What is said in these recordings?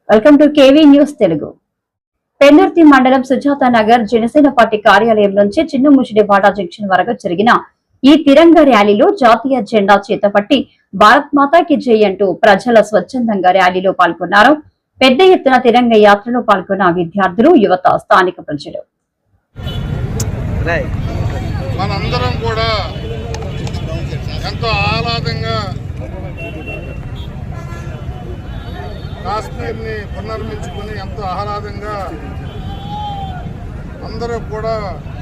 Welcome to KV news Telugu. Pendurthi మండలం Sujatha Nagar Janasena party కార్యాలయం నుంచి చిన్నముషిడివాడ జంక్షన్ వరకు జరిగిన ఈ తిరంగ ర్యాలీలో జాతీయ జెండా చేతపట్టి భారత్ మాతాకి జై అంటూ ప్రజల స్వచ్ఛందంగా ర్యాలీలో పాల్గొన్నారు. పెద్ద ఎత్తున తిరంగ యాత్రలో పాల్గొన్న విద్యార్థులు, యువత, స్థానిక ప్రజలు. మనందరం కూడా ఎంతో ఆహ్లాదంగా కాశ్మీర్ని పునర్మించుకుని ఎంతో ఆహ్లాదంగా అందరూ కూడా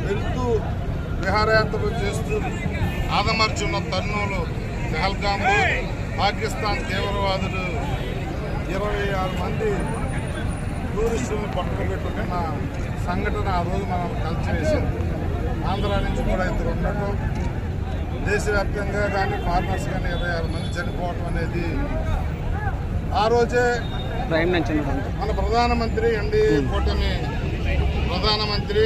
వెళ్తూ విహారయాత్రలు చేస్తూ ఆదమర్చున్న తరుణంలో పహల్గాంలో పాకిస్తాన్ తీవ్రవాదులు 26 మంది టూరిస్టులను పట్టుకుపెట్టుకున్న సంఘటన ఆ రోజు మనం కలిసివేసింది. ఆంధ్ర నుంచి కూడా ఇద్దరు ఉండటం, దేశవ్యాప్తంగా కానీ ఫారినర్స్ కానీ 26 మంది చనిపోవటం అనేది ఆ రోజే మన ప్రధానమంత్రి కూటమి ప్రధానమంత్రి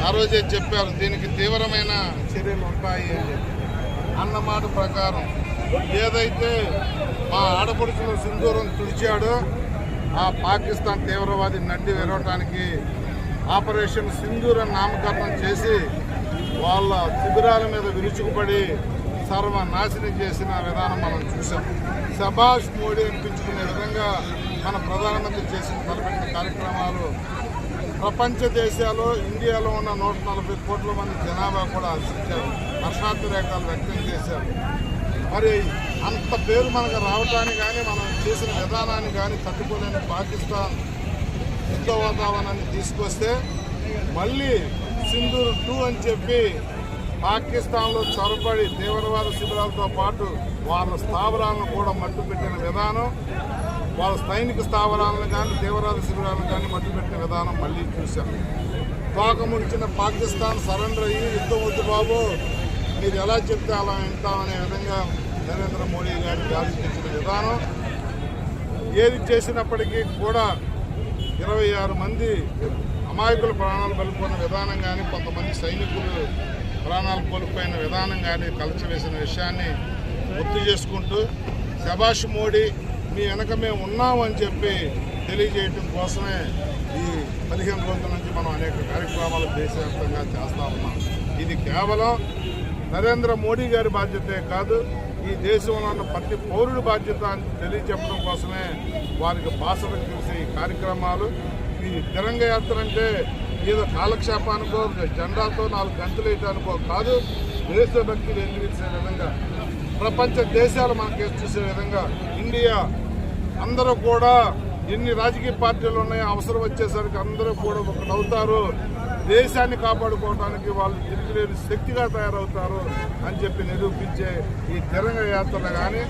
ఆ రోజే చెప్పారు, దీనికి తీవ్రమైన చర్యలు ఉంటాయి అని అన్నమాట ప్రకారం ఏదైతే మా ఆడపడుచులు సింధూరం తుడిచాడో ఆ పాకిస్తాన్ తీవ్రవాది నడ్డి విరవటానికి ఆపరేషన్ సింధూర్ అని నామకరణం చేసి వాళ్ళ శిబిరాల మీద విరుచుకుపడి సర్వనాశనం చేసిన విధానం మనం చూసాం. శభాష్ మోడీ అనిపించుకునే విధంగా మన ప్రధానమంత్రి చేసిన తలపెట్టిన కార్యక్రమాలు ప్రపంచ దేశాల్లో ఇండియాలో ఉన్న 140 కోట్ల మంది జనాభా కూడా హర్షించారు, హర్షాతిరేకాలు వ్యక్తం చేశారు. మరి అంత పేరు మనకు రావటానికి కానీ మనం చేసిన విధానాన్ని కానీ తట్టుకోలేని పాకిస్తాన్ యుద్ధ వాతావరణాన్ని తీసుకొస్తే మళ్ళీ సింధూర్ 2 అని చెప్పి పాకిస్తాన్లో చొరబడి తీవ్రవాద శిబిరాలతో పాటు వాళ్ళ స్థావరాలను కూడా మట్టుపెట్టిన విధానం, వాళ్ళ సైనిక స్థావరాలను కానీ తీవ్రవాద శిబిరాలను కానీ మట్టుపెట్టిన విధానం మళ్ళీ చూశాం. తోకముడిచిన పాకిస్తాన్ సరెండర్ అయ్యి యుద్ధం వద్దు బాబు, మీరు ఎలా చెప్తే అలా వింటామనే విధంగా నరేంద్ర మోడీ గారి జాతికిచ్చిన విధానం. ఏది చేసినప్పటికీ కూడా 26 మంది అమాయకులు ప్రాణాలు కోల్పోయిన విధానం కానీ, కొంతమంది సైనికులు ప్రాణాలు కోల్పోయిన విధానం కానీ కలిసివేసిన విషయాన్ని గుర్తు చేసుకుంటూ శభాష్ మోడీ మీ వెనక మేము ఉన్నాము అని చెప్పి తెలియజేయటం కోసమే ఈ 15 రోజుల నుంచి మనం అనేక కార్యక్రమాలు దేశవ్యాప్తంగా చేస్తూ ఉన్నాం. ఇది కేవలం నరేంద్ర మోడీ గారి బాధ్యతే కాదు, ఈ దేశంలో ఉన్న ప్రతి పౌరుడి బాధ్యత అని తెలియజెప్పడం కోసమే వారికి భాషలకు తెలిసే ఈ కార్యక్రమాలు. ఈ తిరంగ యాత్ర అంటే ఏదో కాలక్షేపానికో జెండాతో 4 గంటలు వేయటానికో కాదు, దేశభక్తి వెలిగించే విధంగా ప్రపంచ దేశాలు మనకి చూసే విధంగా ఇండియా అందరూ కూడా ఎన్ని రాజకీయ పార్టీలు ఉన్నాయో అవసరం వచ్చేసరికి అందరూ కూడా ఒకటవుతారు, దేశాన్ని కాపాడుకోవడానికి వాళ్ళు తిరిగిలేని శక్తిగా తయారవుతారు అని చెప్పి నిరూపించే ఈ తిరంగ యాత్రలు కానీ